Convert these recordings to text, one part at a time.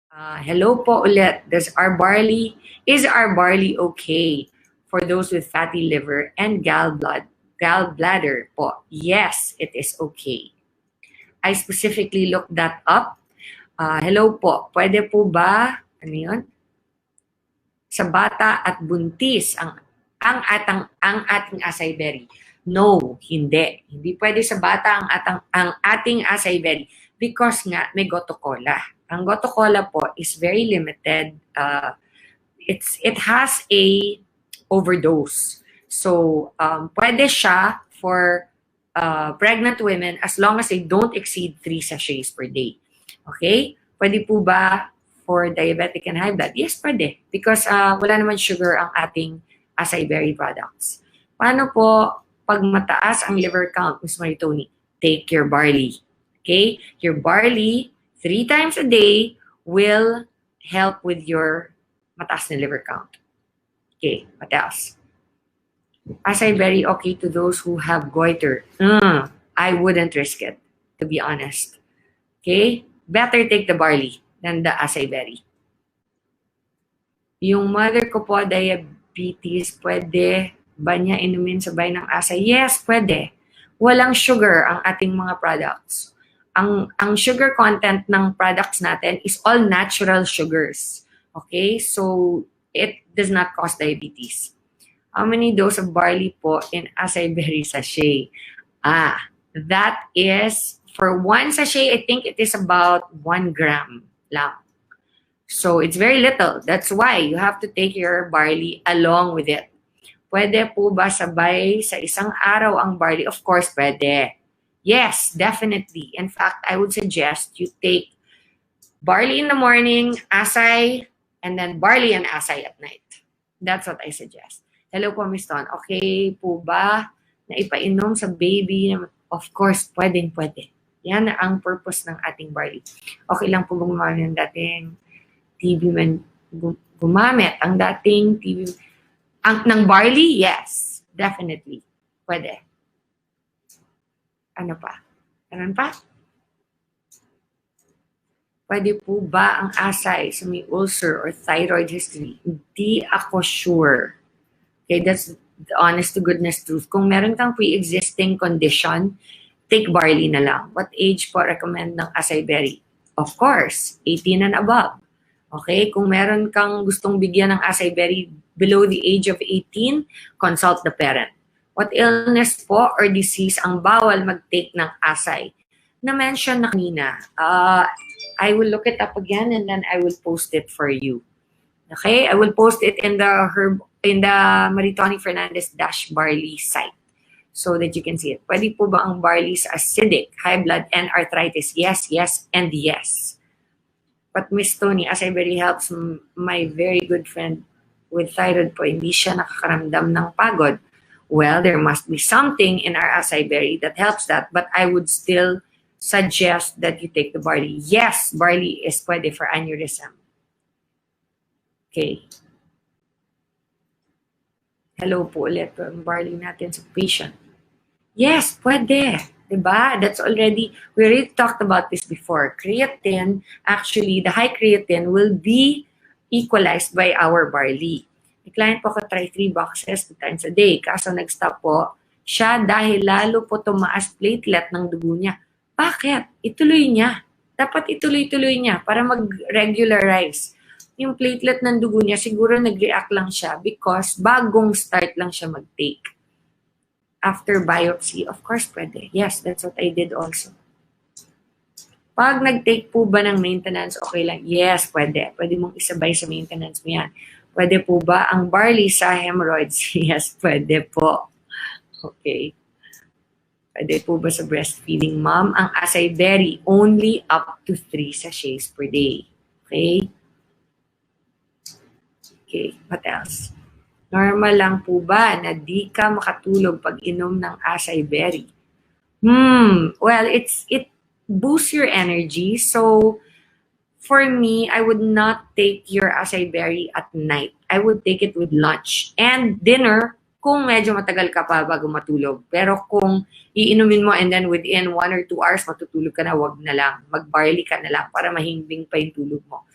Hello po ulit. Is our barley okay for those with fatty liver and gallbladder po? Yes, it is okay. I specifically looked that up. Hello po. Pwede po ba, ano yun? Sa bata at buntis ang ating acai berry? No, hindi. Hindi pwede sa bata ang ating acai berry because nga may goto cola. Ang goto cola po is very limited. It has a overdose. So, pwede siya for pregnant women as long as they don't exceed 3 sachets per day. Okay? Pwede po ba for diabetic and high blood? Yes, pwede. Because wala naman sugar ang ating acai berry products. Paano po pag mataas ang liver count, Ms. Maritoni? Take your barley. Okay? Your barley 3 times a day will help with your mataas na liver count. Okay, what else? Acai berry okay to those who have goiter? I wouldn't risk it, to be honest. Okay? Better take the barley than the acai berry. Yung mother ko po, diabetes, pwede ba niya inumin sabay ng acai? Yes, pwede. Walang sugar ang ating mga products. Ang sugar content ng products natin is all natural sugars. Okay? So, it does not cause diabetes. How many doses of barley po in acai berry sachet? That is, for 1 sachet, I think it is about 1 gram lang. So, it's very little. That's why you have to take your barley along with it. Pwede po ba sabay sa isang araw ang barley? Of course, pwede. Yes, definitely. In fact, I would suggest you take barley in the morning, acai, and then barley and acai at night. That's what I suggest. Hello po, Ms. Ton. Okay po ba na ipainom sa baby? Of course, pwede. Yan ang purpose ng ating barley. Okay lang po gumamit ng dating TB gumamit ang dating TB ng barley? Yes, definitely. Pwede. Ano pa? Ano pa? Pwede po ba ang acai sa may ulcer or thyroid history? Hindi ako sure. Okay, that's the honest to goodness truth. Kung meron kang pre-existing condition, take barley na lang. What age po recommend ng acai berry? Of course, 18 and above. Okay, kung meron kang gustong bigyan ng acai berry below the age of 18, consult the parent. What illness po or disease ang bawal mag-take ng acai? Na-mention na kanina. I will look it up again and then I will post it for you. Okay? I will post it in the Maritoni Fernandez Barley site so that you can see it. Pwede po ba ang barley sa acidic, high blood, and arthritis? Yes, yes, and yes. But Miss Tony, acai berry helps my very good friend with thyroid po. Hindi siya nakakaramdam ng pagod. Well, there must be something in our acai berry that helps that, but I would still suggest that you take the barley. Yes, barley is pwede for aneurysm. Okay. Hello po ulit po ang barley natin sa patient. Yes, pwede. Diba? That's already, we already talked about this before. Creatine, actually, the high creatine will be equalized by our barley. The client po ko try 3 boxes 2 times a day. Kaso nag-stop po siya dahil lalo po tumaas platelet ng dugo niya. Bakit? Ituloy niya. Dapat ituloy-tuloy niya para mag-regularize. Yung platelet ng dugo niya, siguro nag-react lang siya because bagong start lang siya mag-take. After biopsy, of course, pwede. Yes, that's what I did also. Pag nag-take po ba ng maintenance, okay lang? Yes, pwede. Pwede mong isabay sa maintenance mo yan. Pwede po ba ang barley sa hemorrhoids? Yes, pwede po. Okay. Pwede po ba sa breastfeeding mom? Ang acai berry, only up to 3 sachets per day. Okay? Okay, what else? Normal lang po ba na di ka makatulog pag inom ng acai berry? Well, it boosts your energy. So, for me, I would not take your acai berry at night. I would take it with lunch and dinner kung medyo matagal ka pa bago matulog. Pero kung iinumin mo and then within 1 or 2 hours matutulog ka na, wag na lang. Mag-barley ka na lang para mahimbing pa yung tulog mo.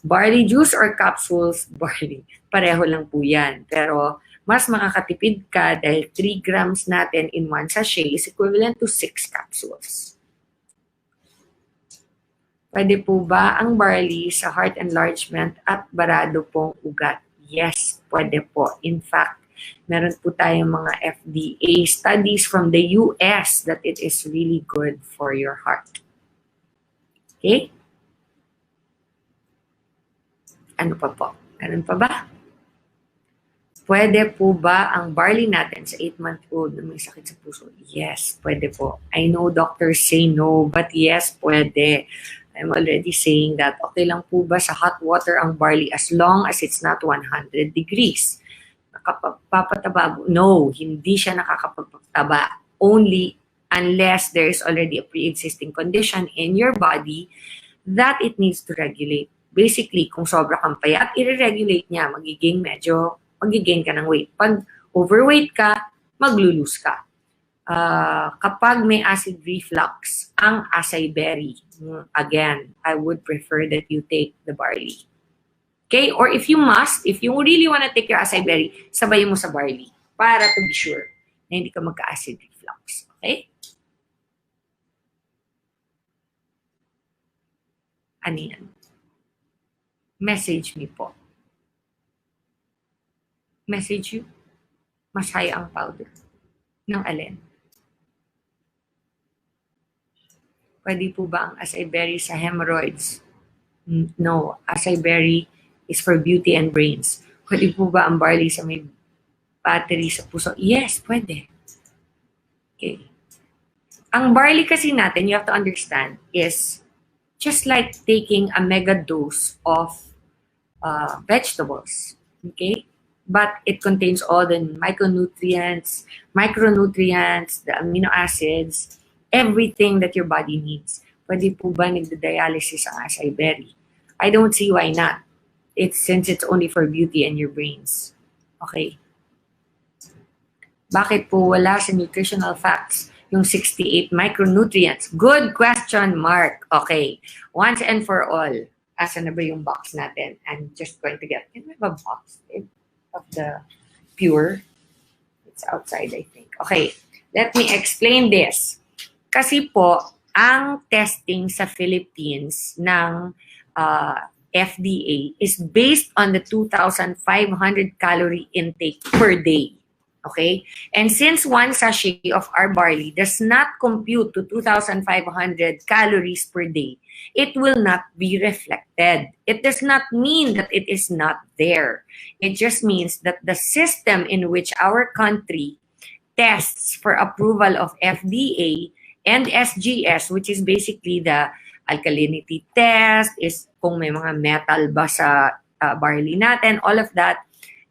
Barley juice or capsules, barley, pareho lang po yan. Pero mas makakatipid ka dahil 3 grams natin in one sachet is equivalent to 6 capsules. Pwede po ba ang barley sa heart enlargement at barado pong ugat? Yes, pwede po. In fact, meron po tayong mga FDA studies from the US that it is really good for your heart. Okay? Ano pa po? Meron pa ba? Pwede po ba ang barley natin sa 8-month-old na may sakit sa puso? Yes, pwede po. I know doctors say no, but yes, pwede. I'm already saying that okay lang po ba sa hot water ang barley as long as it's not 100 degrees. Nakapagpapataba? No, hindi siya nakakapagpataba. Only unless there is already a pre-existing condition in your body that it needs to regulate. Basically, kung sobra kang payat, i-regulate niya, magigain ka ng weight. Pag overweight ka, maglulose ka. Kapag may acid reflux, ang acai berry, again, I would prefer that you take the barley. Okay? Or if you really want to take your acai berry, sabayin mo sa barley para to be sure na hindi ka magka-acid reflux. Okay? Ano yan? Message me po. Message you? Masaya ang powder. Ng alin? Pwede po ba ang acai berry sa hemorrhoids? No. Acai berry is for beauty and brains. Pwede po ba ang barley sa may battery sa puso? Yes, pwede. Okay. Ang barley kasi natin, you have to understand, is just like taking a mega dose of vegetables. Okay? But it contains all the micronutrients, the amino acids, everything that your body needs. Pwede po ba nagda-dialysis ang acai berry? I don't see why not. Since it's only for beauty and your brains. Okay. Bakit po wala sa nutritional facts yung 68 micronutrients? Good question, Mark. Okay. Once and for all, asan na ba yung box natin? I'm just going to get, can we have a box of the pure? It's outside, I think. Okay. Let me explain this. Kasi po, ang testing sa Philippines ng FDA is based on the 2,500 calorie intake per day. Okay? And since one sachet of our barley does not compute to 2,500 calories per day, it will not be reflected. It does not mean that it is not there. It just means that the system in which our country tests for approval of FDA and SGS, which is basically the alkalinity test, is kung may mga metal ba sa barley natin, all of that.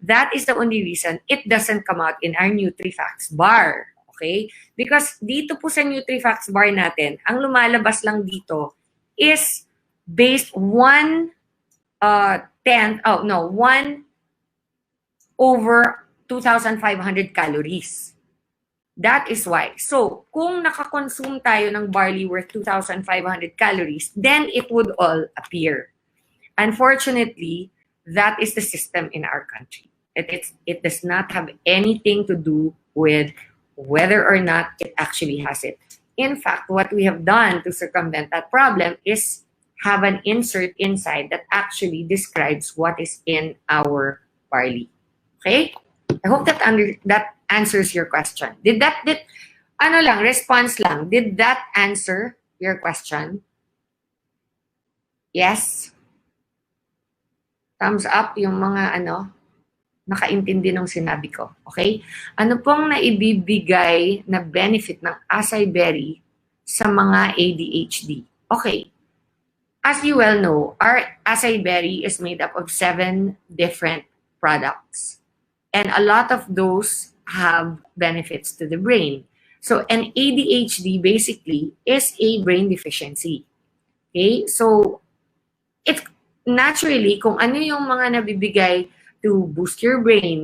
That is the only reason it doesn't come out in our NutriFacts bar. Okay? Because dito po sa NutriFacts bar natin, ang lumalabas lang dito is based 1 over 2,500 calories. That is why. So, kung nakakonsume tayo ng barley worth 2,500 calories, then it would all appear. Unfortunately, that is the system in our country. It does not have anything to do with whether or not it actually has it. In fact, what we have done to circumvent that problem is have an insert inside that actually describes what is in our barley. Okay? I hope that answers your question. Response lang. Did that answer your question? Yes? Thumbs up yung mga nakaintindi ng sinabi ko. Okay? Ano pong naibibigay na benefit ng acai berry sa mga ADHD? Okay. As you well know, our acai berry is made up of 7 different products. And a lot of those have benefits to the brain. So an ADHD basically is a brain deficiency. Okay? So it's naturally, kung ano yung mga nabibigay to boost your brain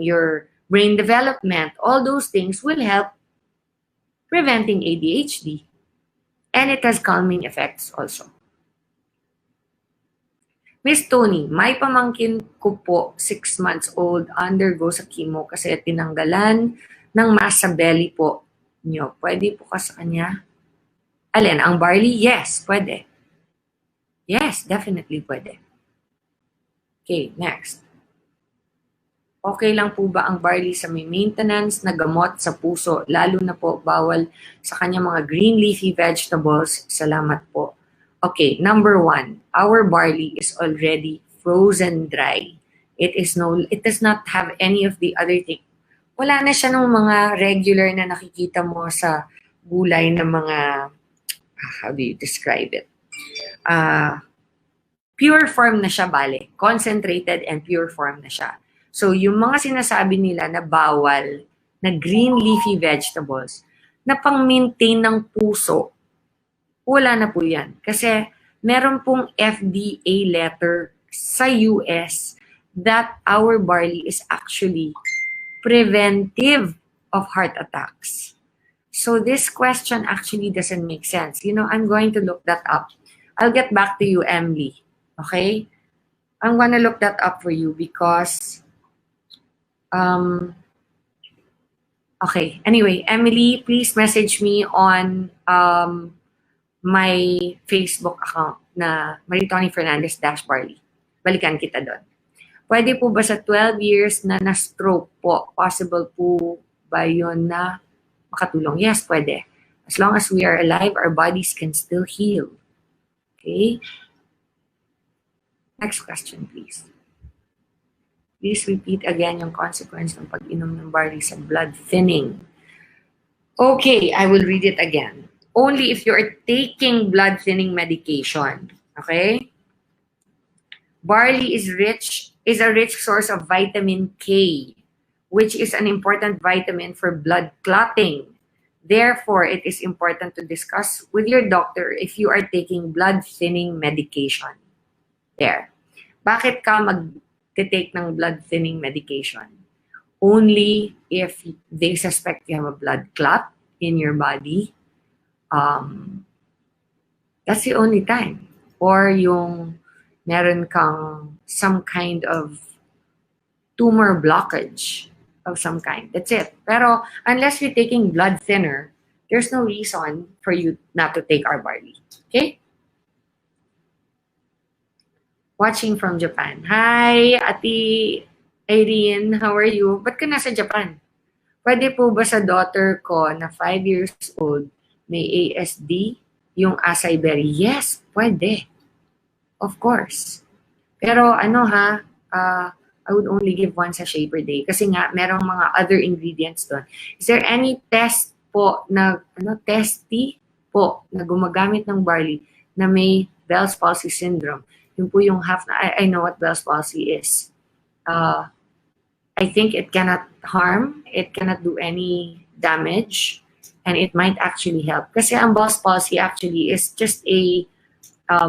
development, all those things will help preventing ADHD. And it has calming effects also. Miss Tony, may pamangkin ko po, 6 months old, undergo sa chemo kasi tinanggalan ng mass sa belly po nyo. Pwede po ka sa kanya? Alin, ang barley? Yes, pwede. Yes, definitely pwede. Okay, next. Okay lang po ba ang barley sa may maintenance na gamot sa puso? Lalo na po bawal sa kanya mga green leafy vegetables. Salamat po. Okay, number 1, our barley is already frozen dry. It does not have any of the other thing. Wala na siya ng mga regular na nakikita mo sa gulay na mga, how do you describe it? Pure form na siya, bale. Concentrated and pure form na siya. So, yung mga sinasabi nila na bawal na green leafy vegetables na pang-maintain ng puso, wala na po yan. Kasi meron pong FDA letter sa US that our barley is actually preventive of heart attacks. So this question actually doesn't make sense. You know, I'm going to look that up. I'll get back to you, Emily. Okay? I'm gonna look that up for you because okay. Anyway, Emily, please message me on my Facebook account na Maritoni Fernandez Barley. Balikan kita doon. Pwede po ba sa 12 years na na-stroke po? Possible po ba yun na makatulong? Yes, pwede. As long as we are alive, our bodies can still heal. Okay? Next question, please. Please repeat again yung consequence ng pag-inom ng barley sa blood thinning. Okay, I will read it again. Only if you are taking blood thinning medication. Okay? Barley is a rich source of vitamin K, which is an important vitamin for blood clotting. Therefore, it is important to discuss with your doctor if you are taking blood thinning medication. There. Bakit ka mag-take ng blood thinning medication? Only if they suspect you have a blood clot in your body. That's the only time. Or yung meron kang some kind of tumor blockage of some kind. That's it. Pero unless you're taking blood thinner, there's no reason for you not to take our barley. Okay? Watching from Japan. Hi, Ate Irene. How are you? Ba't ka nasa Japan? Pwede po ba sa daughter ko na 5 years old may ASD, yung acai berry? Yes, pwede. Of course. Pero I would only give 1 sachet per day kasi nga merong mga other ingredients doon. Is there any test po na testy po na gumagamit ng barley na may Bell's palsy syndrome? Yun po yung I know what Bell's palsy is. I think it cannot harm, it cannot do any damage, and it might actually help. Kasi ang Bell's palsy actually is just a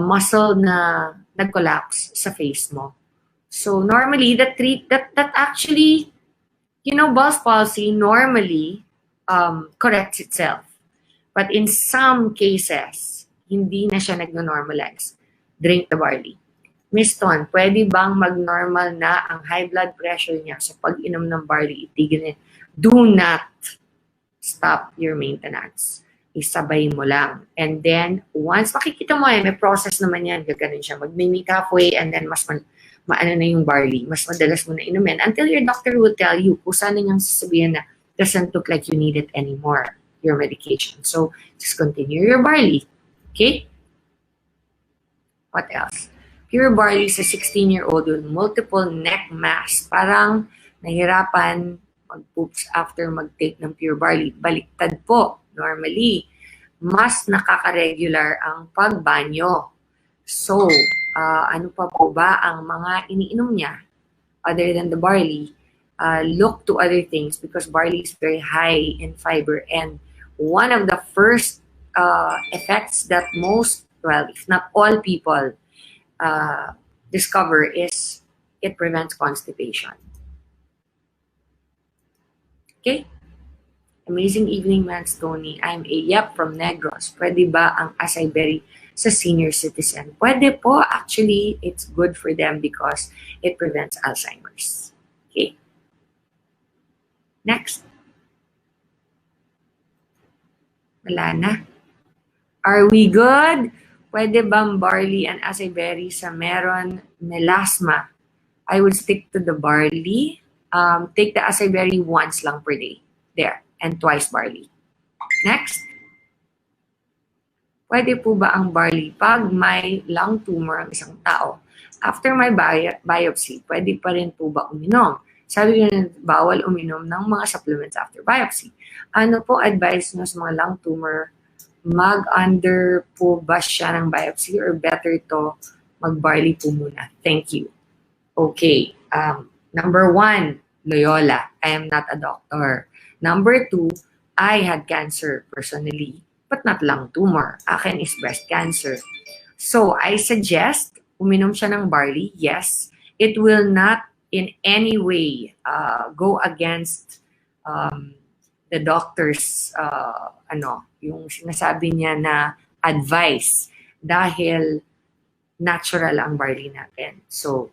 muscle na nag-collapse sa face mo. So normally, that actually, Bell's palsy normally corrects itself. But in some cases, hindi na siya nag-normalize. Drink the barley. Miss Ton, pwede bang mag-normal na ang high blood pressure niya sa pag-inom ng barley? Itigil niya. Do not stop your maintenance. Isabay mo lang. And then, once makikita mo may process naman yan, gaganon siya. Mag-make halfway and then mas maano na yung barley. Mas madalas mo na inumin until your doctor will tell you kung saan niyang sasabihin na doesn't look like you need it anymore, your medication. So, just continue your barley. Okay? What else? Pure barley sa 16-year-old with multiple neck mass. Parang nahirapan mag-poops after mag-take ng pure barley. Baliktad po. Normally, mas nakaka-regular ang pagbanyo. So, ano pa po ba ang mga iniinom niya other than the barley? Look to other things because barley is very high in fiber. And one of the first effects that most, well, if not all people discover is it prevents constipation. Okay? Amazing evening, Mans Tony. I'm a Yep from Negros. Pwede ba ang acai berry sa senior citizen? Pwede po. Actually, it's good for them because it prevents Alzheimer's. Okay. Next. Wala na. Are we good? Pwede bang barley and acai berry sa meron melasma? I would stick to the barley. Take the acai berry once lang per day. There. And twice barley. Next. Pwede po ba ang barley pag may lung tumor ang isang tao? After my biopsy, pwede pa rin po ba uminom? Sabi nga bawal uminom ng mga supplements after biopsy. Ano po advice nyo sa mga lung tumor? Mag-under po ba siya ng biopsy or better to mag-barley po muna? Thank you. Okay. Number 1, Loyola. I am not a doctor. Number 2, I had cancer personally, but not lung tumor. Akin is breast cancer. So, I suggest uminom siya ng barley. Yes, it will not in any way go against the doctor's yung sinasabi niya na advice dahil natural ang barley natin. So,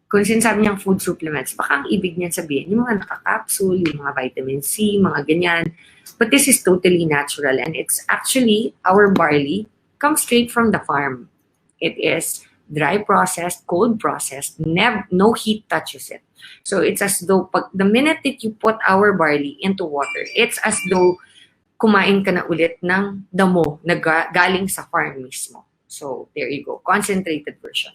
kung sinasabi niyang food supplements, baka ang ibig niya sabihin, yung mga nakakapsule, yung mga vitamin C, mga ganyan. But this is totally natural and it's actually, our barley comes straight from the farm. It is dry processed, cold processed, no heat touches it. So it's as though, the minute that you put our barley into water, it's as though kumain ka na ulit ng damo na galing sa farm mismo. So there you go, concentrated version.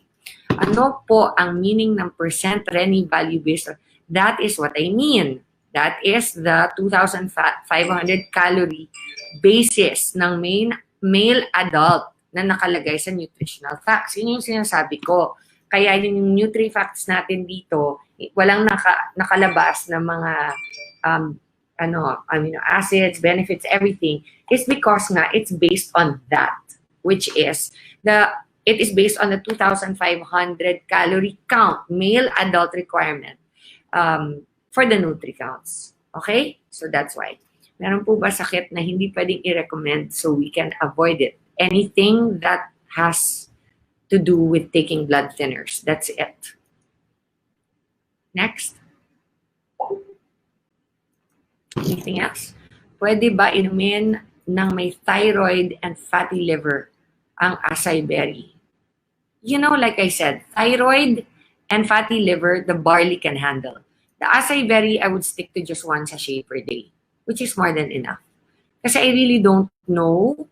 Ano po ang meaning ng percent Rennie value based? That is what I mean. That is the 2,500 calorie basis ng male adult na nakalagay sa nutritional facts. Yun yung sinasabi ko. Kaya yung Nutri-Facts natin dito, walang nakalabas na mga amino acids, benefits, everything. It's because nga it's based on that, which is it is based on the 2,500 calorie count, male adult requirement for the Nutri-Counts. Okay? So that's why. Meron po ba sakit na hindi pwedeng i-recommend so we can avoid it? Anything that has to do with taking blood thinners. That's it. Next. Anything else? Pwede ba inumin ng may thyroid and fatty liver ang acai berry? You know, like I said, thyroid and fatty liver, the barley can handle. The acai berry, I would stick to just 1 sachet per day, which is more than enough. Kasi I really don't know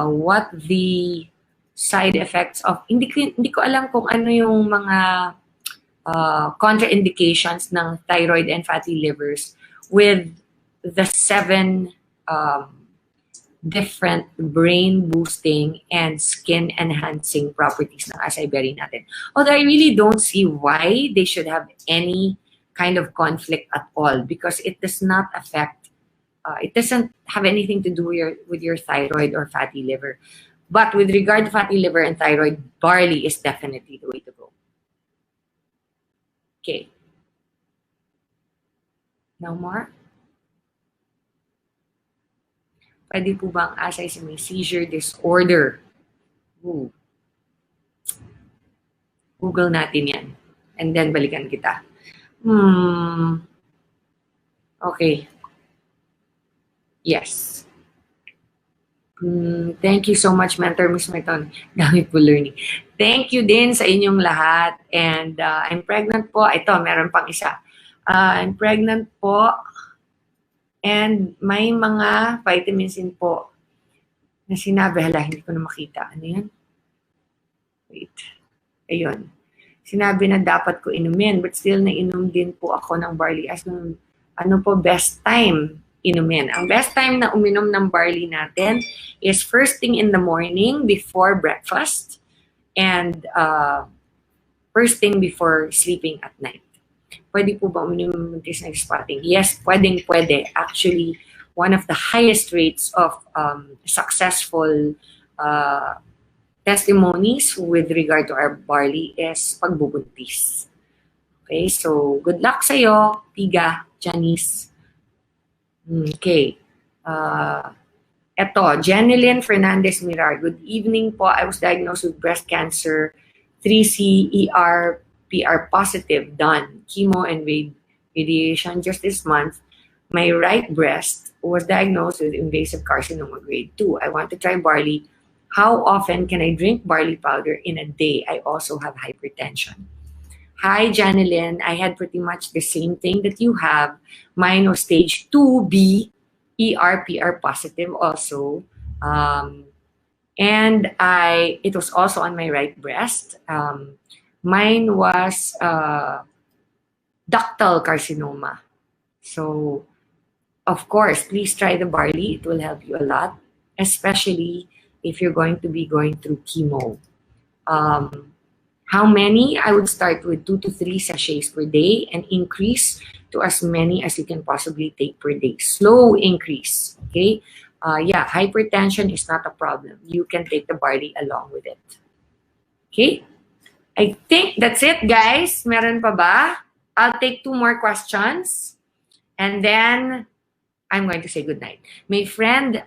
what the side effects of, hindi ko alam kung ano yung mga contraindications ng thyroid and fatty livers with the 7 different brain boosting and skin enhancing properties ng acai berry natin. Although I really don't see why they should have any kind of conflict at all because it does not affect, it doesn't have anything to do with your thyroid or fatty liver. But with regard to fatty liver and thyroid, barley is definitely the way to go. Okay. No more? Pwede po ba ang acai sa may seizure disorder? Ooh. Google natin yan. And then balikan kita. Okay. Yes. Thank you so much, Mentor Miss Merton. Dami po learning. Thank you din sa inyong lahat. And I'm pregnant po. Ito, meron pang isa. I'm pregnant po. And may mga vitamins din po na sinabi, hindi ko na makita. Ano yan? Wait. Ayun. Sinabi na dapat ko inumin, but still nainom din po ako ng barley. As ano po best time inumin? Ang best time na uminom ng barley natin is first thing in the morning before breakfast and first thing before sleeping at night. Pwede po ba uminom ng tisnag spotting? Yes, pwede. Actually, one of the highest rates of successful testimonies with regard to our barley is pagbubuntis. Okay, so good luck sa'yo, Tiga, Janice. Okay. Eto, Jeneline Fernandez Mirar. Good evening po. I was diagnosed with breast cancer, 3C PR positive, done. Chemo and radiation just this month. My right breast was diagnosed with invasive carcinoma grade 2. I want to try barley. How often can I drink barley powder in a day? I also have hypertension. Hi, Janelyn. I had pretty much the same thing that you have. Mine was stage 2B, ERPR positive also. And it was also on my right breast. Mine was ductal carcinoma. So, of course, please try the barley. It will help you a lot, especially if you're going to be going through chemo. How many? I would start with 2 to 3 sachets per day and increase to as many as you can possibly take per day. Slow increase, okay? Yeah, hypertension is not a problem. You can take the barley along with it. Okay? I think that's it, guys. Meron pa ba? I'll take 2 more questions and then I'm going to say goodnight. My friend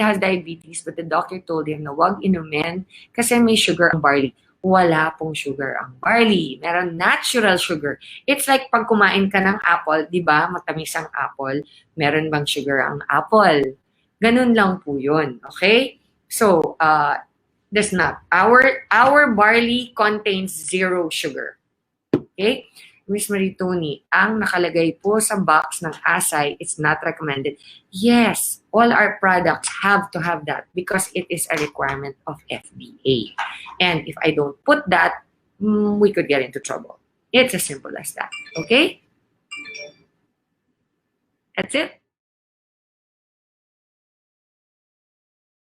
has diabetes but the doctor told him na wag inumin kasi may sugar ang barley. Wala pong sugar ang barley. Meron natural sugar. It's like pag kumain ka ng apple, di ba? Matamis ang apple. Meron bang sugar ang apple? Ganun lang po yun. Okay? So, there's not. Our barley contains 0 sugar. Okay? Miss Maritoni, ang nakalagay po sa box ng Asay, it's not recommended. Yes, all our products have to have that because it is a requirement of FDA. And if I don't put that, we could get into trouble. It's as simple as that. Okay? That's it.